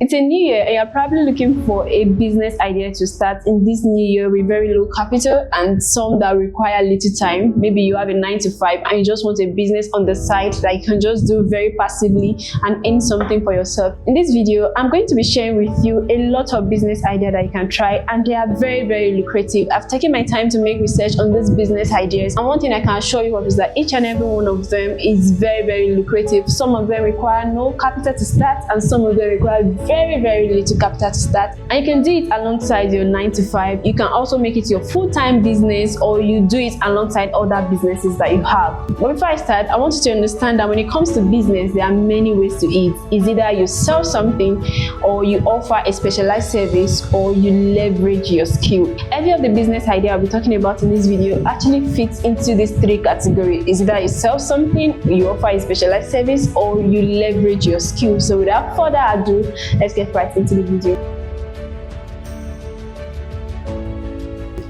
It's a new year and you're probably looking for a business idea to start in this new year with very low capital and some that require little time. Maybe you have a 9 to 5 and you just want a business on the side that you can just do very passively and earn something for yourself. In this video, I'm going to be sharing with you a lot of business ideas that you can try, and they are very lucrative. I've taken my time to make research on these business ideas, and one thing I can assure you of is that each and every one of them is very lucrative. Some of them require no capital to start and some of them require very little capital to start, and you can do it alongside your 9 to 5. You can also make it your full-time business, or you do it alongside other businesses that you have. But before I start, I want you to understand that when it comes to business, there are many ways to it. It's either you sell something, or you offer a specialized service, or you leverage your skill. Every of the business idea I'll be talking about in this video actually fits into these three categories. It's either you sell something, you offer a specialized service, or you leverage your skill. So without further ado, let's get right into the video.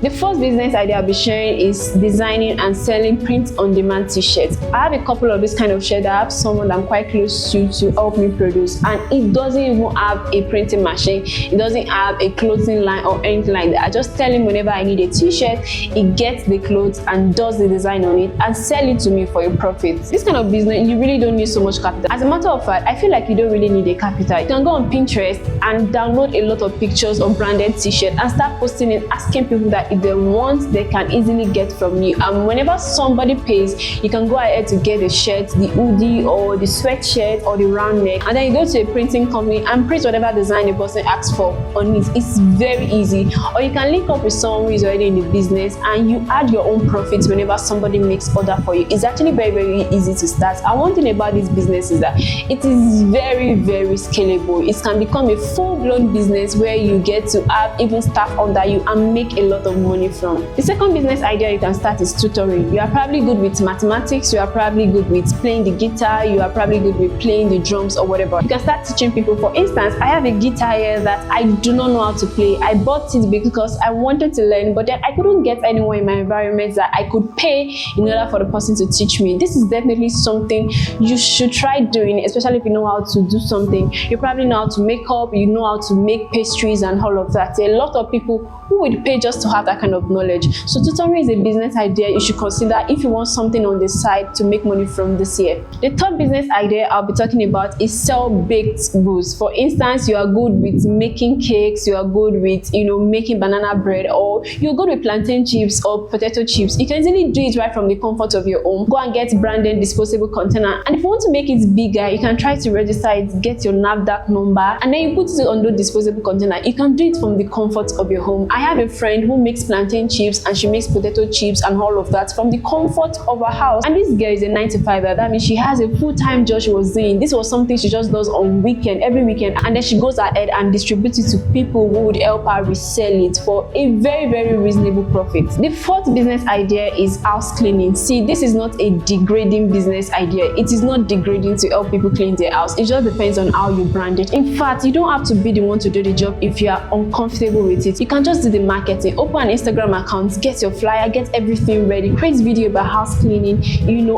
The first business idea I'll be sharing is designing and selling print-on-demand t-shirts. I have a couple of this kind of shirts. I have someone that I'm quite close to help me produce, and it doesn't even have a printing machine. It doesn't have a clothing line or anything like that. I just tell him whenever I need a t-shirt, he gets the clothes and does the design on it and sell it to me for a profit. This kind of business, you really don't need so much capital. As a matter of fact, I feel like you don't really need a capital. You can go on Pinterest and download a lot of pictures of branded t-shirts and start posting it, asking people that if they want, they can easily get from you. And whenever somebody pays, you can go ahead to get the shirt, the hoodie, or the sweatshirt, or the round neck, and then you go to a printing company and print whatever design the person asks for on it. It's very easy. Or you can link up with someone who is already in the business and you add your own profits whenever somebody makes order for you. It's actually very easy to start. And one thing about this business is that it is very scalable. It can become a full-blown business where you get to have even staff under you and make a lot of money from. The second business idea you can start is tutoring. You are probably good with mathematics, you are probably good with playing the guitar, you are probably good with playing the drums or whatever. You can start teaching people. For instance, I have a guitar here that I do not know how to play. I bought it because I wanted to learn, but then I couldn't get anyone in my environment that I could pay in order for the person to teach me. This is definitely something you should try doing, especially if you know how to do something. You probably know how to make up, you know how to make pastries and all of that. A lot of people who would pay just to have that kind of knowledge. So tutoring is a business idea you should consider if you want something on the side to make money from this year. The third business idea I'll be talking about is sell baked goods. For instance, you are good with making cakes, you are good with making banana bread, or you're good with plantain chips or potato chips. You can easily do it right from the comfort of your home. Go and get branded disposable container, and if you want to make it bigger, you can try to register it, get your NAFDAC number, and then you put it on the disposable container. You can do it from the comfort of your home. I have a friend who makes plantain chips and she makes potato chips and all of that from the comfort of her house. And this girl is a 9 to 5er. That means she has a full-time job she was doing. This was something she just does on weekend, every weekend, and then she goes ahead and distributes it to people who would help her resell it for a very reasonable profit. The fourth business idea is house cleaning. See, this is not a degrading business idea. It is not degrading to help people clean their house. It just depends on how you brand it. In fact, you don't have to be the one to do the job if you are uncomfortable with it. You can just do the marketing. Open an Instagram account, get your flyer, get everything ready, create video about house cleaning,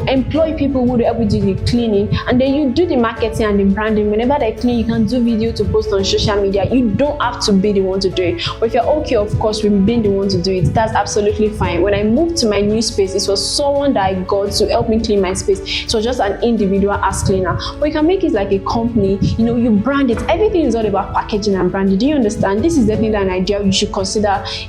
employ people who will help you do the cleaning, and then you do the marketing and the branding. Whenever they clean, you can do video to post on social media. You don't have to be the one to do it. But if you're okay, of course, with being the one to do it, that's absolutely fine. When I moved to my new space, it was someone that I got to help me clean my space. So just an individual house cleaner. But you can make it like a company. You brand it. Everything is all about packaging and branding. Do you understand? This is definitely an idea you should consider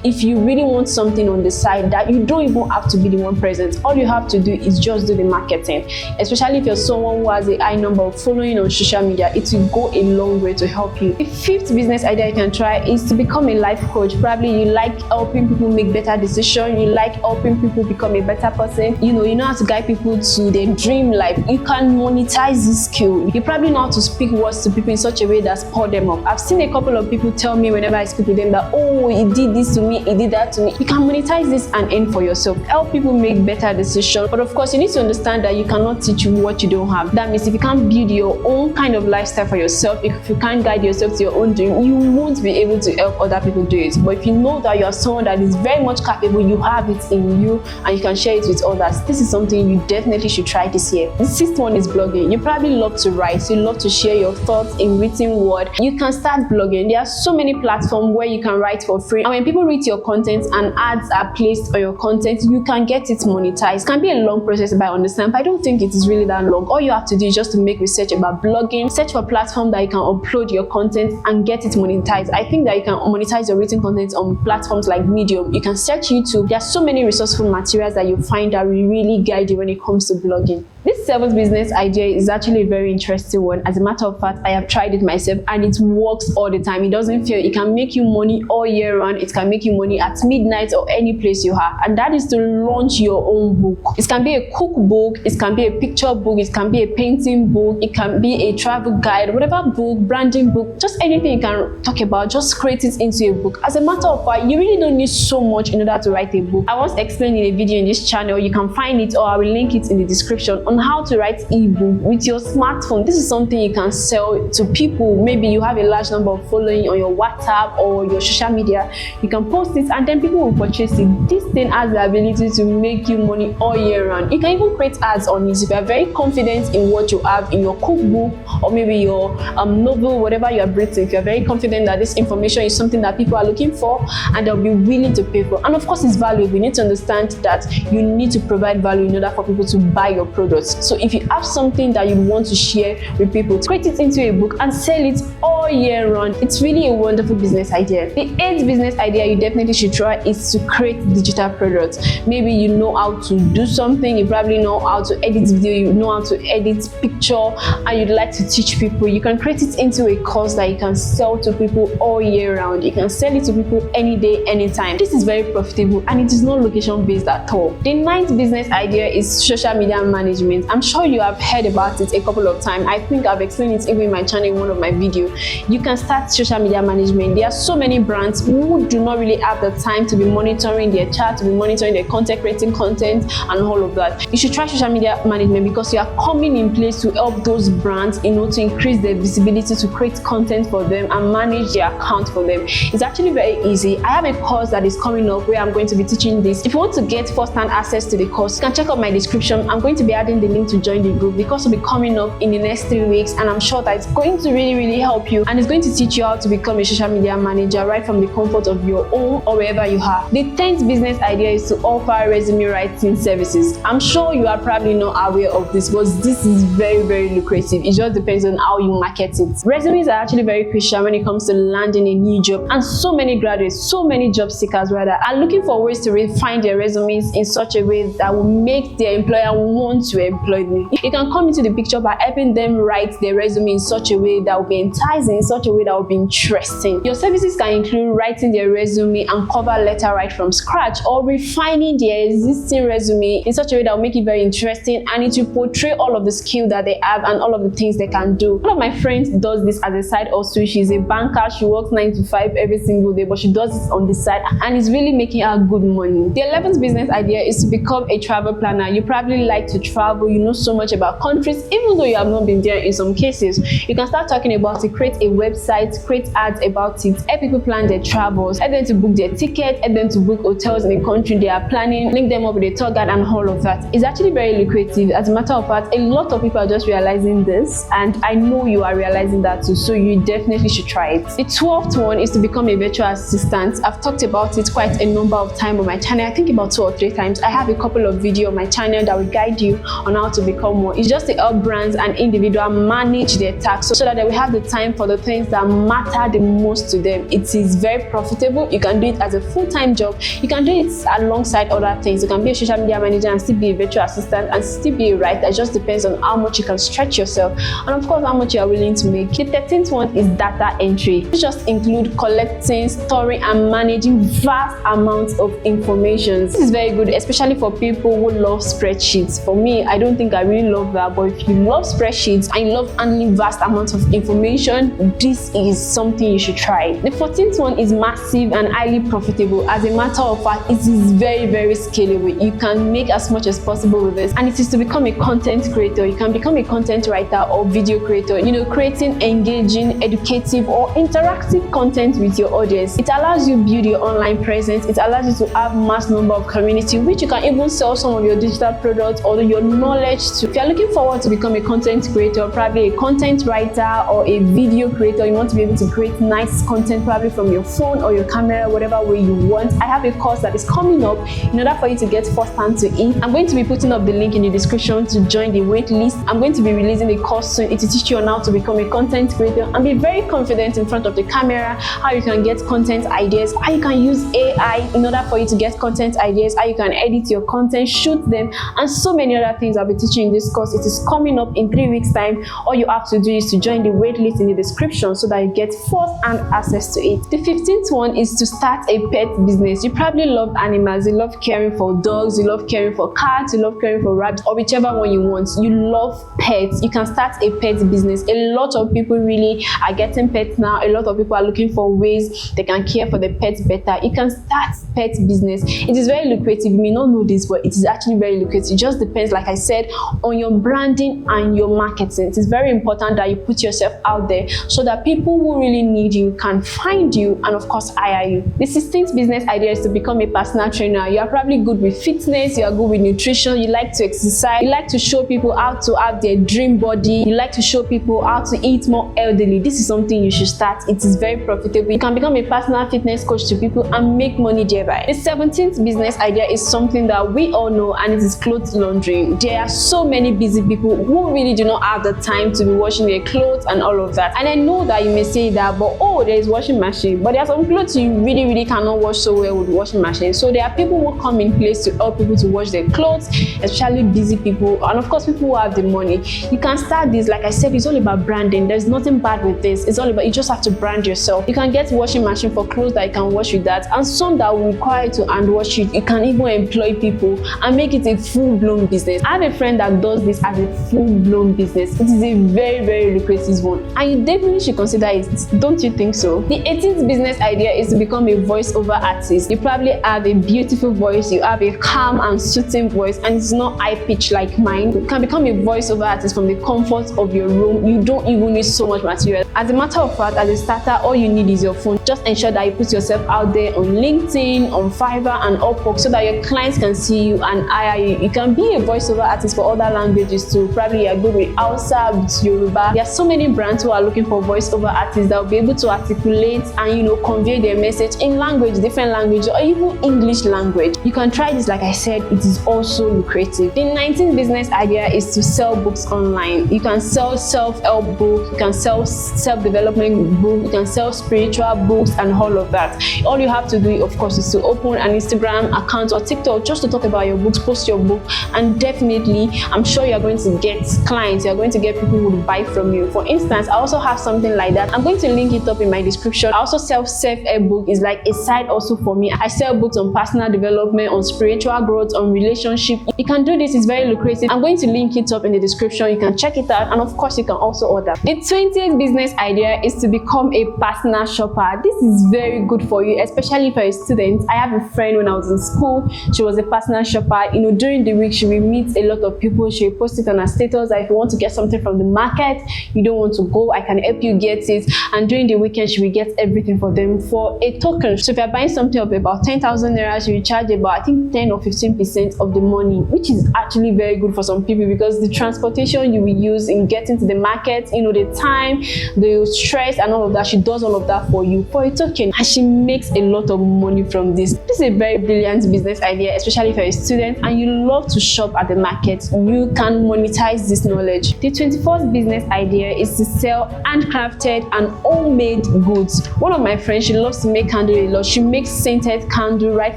if you really want something on the side that you don't even have to be the one present. All you have to do is just do the marketing. Especially if you're someone who has a high number of following on social media, it will go a long way to help you. The fifth business idea you can try is to become a life coach. Probably you like helping people make better decisions, you like helping people become a better person, you know how to guide people to their dream life. You can monetize this skill. You probably know how to speak words to people in such a way that spur them up. I've seen a couple of people tell me whenever I speak with them that, oh, he did this to me, he did that to me. You can monetize this and earn for yourself, help people make better decisions. But of course, you need to understand that you cannot teach what you don't have. That means if you can't build your own kind of lifestyle for yourself, if you can't guide yourself to your own dream, you won't be able to help other people do it. But if you know that you are someone that is very much capable, you have it in you, and you can share it with others, this is something you definitely should try this year. The sixth one is blogging. You probably love to write, so you love to share your thoughts in written word. You can start blogging. There are so many platforms where you can write for free, and when people read your content and ads are placed on your content, you can get it monetized. It can be a long process, but I understand, but I don't think it is really that long. All you have to do is just to make research about blogging, search for platform that you can upload your content and get it monetized. I think that you can monetize your written content on platforms like Medium. You can search YouTube. There are so many resourceful materials that you find that will really guide you when it comes to blogging. This seventh business idea is actually a very interesting one. As a matter of fact, I have tried it myself and it works all the time. It doesn't fail. It can make you money all year round. It can make you money at midnight or any place you are. And that is to launch your own book. It can be a cookbook, it can be a picture book, it can be a painting book, it can be a travel guide, whatever book, branding book, just anything you can talk about, just create it into a book. As a matter of fact, you really don't need so much in order to write a book. I once explained in a video in this channel. You can find it, or I will link it in the description, on how to write ebook with your smartphone. This is something you can sell to people. Maybe you have a large number of following on your WhatsApp or your social media. You can post it and then people will purchase it. This thing has the ability to make you money all year round. You can even create ads on it if you are very confident in what you have in your cookbook, or maybe your novel, whatever you are written. If you are very confident that this information is something that people are looking for and they'll be willing to pay for, and of course it's valuable, you need to understand that you need to provide value in order for people to buy your products. So if you have something that you want to share with people, create it into a book and sell it all year round. It's really a wonderful business idea. The eighth business idea you definitely should try is to create digital products. Maybe you know how to do something, you probably know how to edit video, you know how to edit picture, and you'd like to teach people. You can create it into a course that you can sell to people all year round. You can sell it to people any day, anytime. This is very profitable and it is not location based at all. The ninth business idea is social media management. I'm sure you have heard about it a couple of times. I think I've explained it even in my channel in one of my videos. You can start social media management. There are so many brands who do not really have the time to be monitoring their chat, to be monitoring their content, creating content and all of that. You should try social media management because you are coming in place to help those brands, to increase their visibility, to create content for them and manage their account for them. It's actually very easy. I have a course that is coming up where I'm going to be teaching this. If you want to get first-hand access to the course, you can check out my description. I'm going to be adding the link to join the group. The course will be coming up in the next 3 weeks and I'm sure that it's going to really help you, and it's going to teach you how to become a social media manager right from the comfort of your own or wherever you are. The 10th business idea is to offer resume writing services. I'm sure you are probably not aware of this, but this is very lucrative. It just depends on how you market it. Resumes are actually very crucial when it comes to landing a new job, and so many graduates, so many job seekers rather, are looking for ways to refine their resumes in such a way that will make their employer want to employ them. You can come into the picture by helping them write their resume in such a way that will be enticing, in such a way that will be interesting. Your services can include writing their resume and cover letter right from scratch, or refining their existing resume in such a way that will make it very interesting and it will portray all of the skill that they have and all of the things they can do. One of my friends does this as a side hustle. She's a banker. She works 9 to 5 every single day, but she does this on the side and it's really making her good money. The 11th business idea is to become a travel planner. You probably like to travel. You know so much about countries, even though you have not been there in some cases. You can start talking about it, create a website, create ads about it, help people plan their travels, help them to book their ticket, help them to book hotels in the country they are planning, link them up with a tour guide and all of that. It's actually very lucrative. As a matter of fact, a lot of people are just realizing this, and I know you are realizing that too, so you definitely should try it. The 12th one is to become a virtual assistant. I've talked about it quite a number of times on my channel. I think about 2 or 3 times. I have a couple of videos on my channel that will guide you on how to become one. It's just to help brands and individuals manage their tasks so that they will have the time for the things that matter the most to them. It is very profitable. You can do it as a full-time job. You can do it alongside other things. You can be a social media manager and still be a virtual assistant and still be a writer. It just depends on how much you can stretch yourself and of course how much you are willing to make. The 13th one is data entry. It just includes collecting, storing and managing vast amounts of information. This is very good, especially for people who love spreadsheets. For me, I don't think I really love that, but if you love spreadsheets and you love handling vast amounts of information, this is something you should try. The 14th one is massive and highly profitable. As a matter of fact, it is very, very scalable. You can make as much as possible with this, and it is to become a content creator. You can become a content writer or video creator, creating engaging, educative or interactive content with your audience. It allows you to build your online presence. It allows you to have mass number of community, which you can even sell some of your digital products or your knowledge to. If you're looking forward to become a content creator, probably a content writer or a video creator, you want to be able to create nice content probably from your phone or your camera, whatever way you want. I have a course that is coming up in order for you to get first hand to it. I'm going to be putting up the link in the description to join the wait list. I'm going to be releasing a course soon. It will teach you on how to become a content creator and be very confident in front of the camera, how you can get content ideas, how you can use AI in order for you to get content ideas, how you can edit your content, shoot them, and so many other things I'll be teaching in this course. It is coming up in 3 weeks time. All you have to do is to join the wait list in the description so that you get first-hand access to it. The 15th one is to start a pet business. You probably love animals. You love caring for dogs, you love caring for cats, you love caring for rabbits, or whichever one you want. You love pets. You can start a pet business. A lot of people really are getting pets now. A lot of people are looking for ways they can care for the pets better. You can start pet business. It is very lucrative. You may not know this, but it is actually very lucrative. It just depends, like I said, on your branding and your marketing. It is very important that you put yourself out there so that people who really need you can find you and of course hire you. The 16th business idea is to become a personal trainer. You are probably good with fitness, you are good with nutrition, you like to exercise, you like to show people how to have their dream body, you like to show people how to eat more healthily. This is something you should start. It is very profitable. You can become a personal fitness coach to people and make money thereby. The 17th business idea is something that we all know, and it is clothes laundry. There are so many busy people who really do not have the time to be washing their clothes and all of that. And I know that you may say that, but there is washing machine, but there are some clothes you really cannot wash so well with washing machine. So there are people who come in place to help people to wash their clothes, especially busy people, and of course people who have the money. You can start this. Like I said, it's all about branding. There's nothing bad with this. It's all about, you just have to brand yourself. You can get washing machine for clothes that you can wash with that, and some that will require you to hand wash it. You can even employ people and make it a full-blown business. I have a friend that does this as a full-blown business. It is a very lucrative one, and you definitely should consider it. Don't you think so? The 18th business idea is to become a voiceover artist. You probably have a beautiful voice, you have a calm and soothing voice, and it's not high pitched like mine. You can become a voiceover artist from the comfort of your room. You don't even need so much material. As a matter of fact, as a starter, all you need is your phone. Just ensure that you put yourself out there on LinkedIn, on Fiverr and Upwork so that your clients can see you and hire you. You can be a voiceover artist for other languages too. Probably you're good with Hausa, with Yoruba. There are so many brands who are looking for voiceover artists that will be able to articulate and convey their message in language, different language, or even English language. You can try this. Like I said, it is also lucrative. The 19th business idea is to sell books online. You can sell self-help books, you can sell self-development books, you can sell spiritual books and all of that. All you have to do, of course, is to open an Instagram account or TikTok just to talk about your books, post your book, and definitely I'm sure you're going to get clients. You're going to get people who will buy from you. For instance, I also have something like that. I'm going to link it up in my description. I also sell self-help book. Is like a side also for me. I sell books on personal development, on spiritual growth, on relationship. You can do this. It's very lucrative. I'm going to link it up in the description. You can check it out, and of course you can also order. The 20th business idea is to become a personal shopper. This is very good for you, especially if you're a student. I have a friend when I was in school. She was a personal shopper. During the week she will meet a lot of people. She will post it on her status that if you want to get something from the market, you don't want to go, I can help you get it. And during the weekend she will get everything for them for a token. So if you're buying something of about 10,000 naira, she will charge about, I think, 10 or 15% of the money, which is actually very good for some people, because the transportation you will use in getting to the market, the time, the stress and all of that, she does all of that for you for a token, and she makes a lot of money from this. This is a very brilliant business idea, especially if you're a student and you love to shop at the market. You can monetize this knowledge. The 24th business idea is to sell handcrafted and homemade goods. One of my friends, she loves to make candle a lot. She makes scented candle right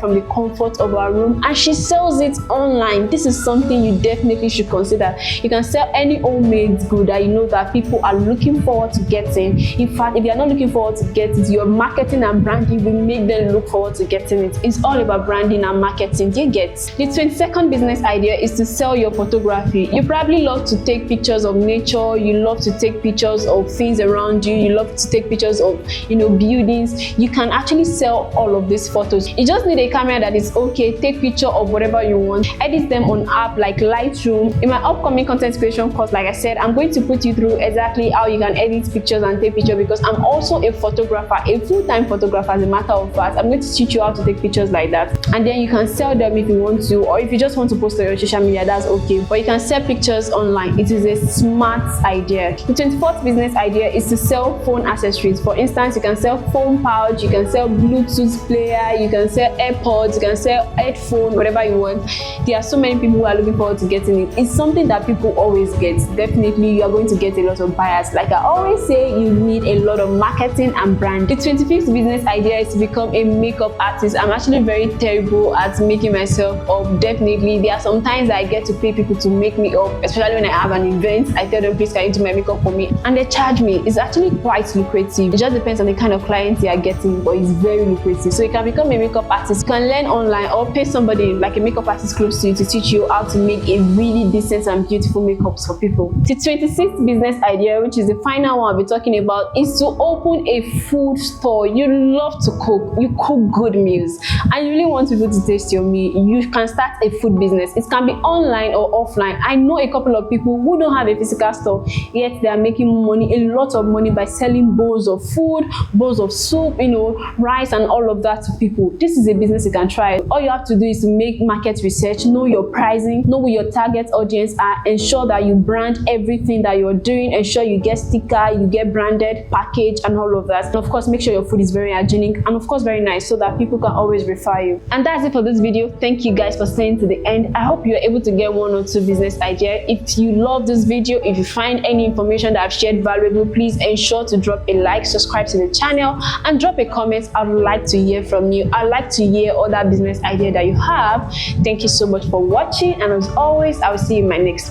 from the comfort of her room, and she sells it online. This is something you definitely should consider. You can sell any homemade good that you know that people are looking forward to get getting. In fact, if they are not looking forward to get it, your marketing and branding will make them look forward to getting it. It's all about branding and marketing. Do you get? The 22nd business idea is to sell your photography. You probably love to take pictures of nature, you love to take pictures of things around you, you love to take pictures of buildings. You can actually sell all of these photos. You just need a camera that is okay. Take picture of whatever you want, edit them on app like Lightroom. In my upcoming content creation course, like I said, I'm going to put you through exactly how you can edit pictures and take pictures, because I'm also a photographer, a full-time photographer. As a matter of fact, I'm going to teach you how to take pictures like that, and then you can sell them if you want to, or if you just want to post on your social media, that's okay. But you can sell pictures online. It is a smart idea. The 24th business idea is to sell phone accessories. For instance, you can sell phone pouch, you can sell Bluetooth player, you can sell AirPods, you can sell headphone, whatever you want. There are so many people who are looking forward to getting it. It's something that people always get. Definitely, you are going to get a lot of buyers. Like I always say, you need a lot of marketing and brand. The 25th business idea is to become a makeup artist. I'm actually very terrible at making myself up. Definitely, there are some times I get to pay people to make me up, especially when I have an event. I tell them, please can you do my makeup for me, and they charge me. It's actually quite lucrative. It just depends on the kind of clients you are getting, but it's very lucrative. So you can become a makeup artist. You can learn online or pay somebody like a makeup artist close to you to teach you how to make a really decent and beautiful makeups for people. The 26th business idea, which is the final one I'll be talking about, is to open a food store. You love to cook. You cook good meals and you really want people to taste your meal. You can start a food business. It can be online or offline. I know a couple of people who don't have a physical store, yet they are making money, a lot of money, by selling bowls of food, bowls of soup, rice and all of that to people. This is a business you can try. All you have to do is to make market research, know your pricing, know who your target audience are, ensure that you brand everything that you're doing, ensure you get sticker, you get branded, package and all of that. And of course, make sure your food is very hygienic and of course very nice, so that people can always refer you. And that's it for this video. Thank you guys for staying to the end. I hope you're able to get one or two business ideas. If you love this video, if you find any information that I've shared valuable, please ensure to drop a like, subscribe to the channel and drop a comment. I'd like to hear from you. I'd like to hear other business idea that you have. Thank you so much for watching, and as always, I will see you in my next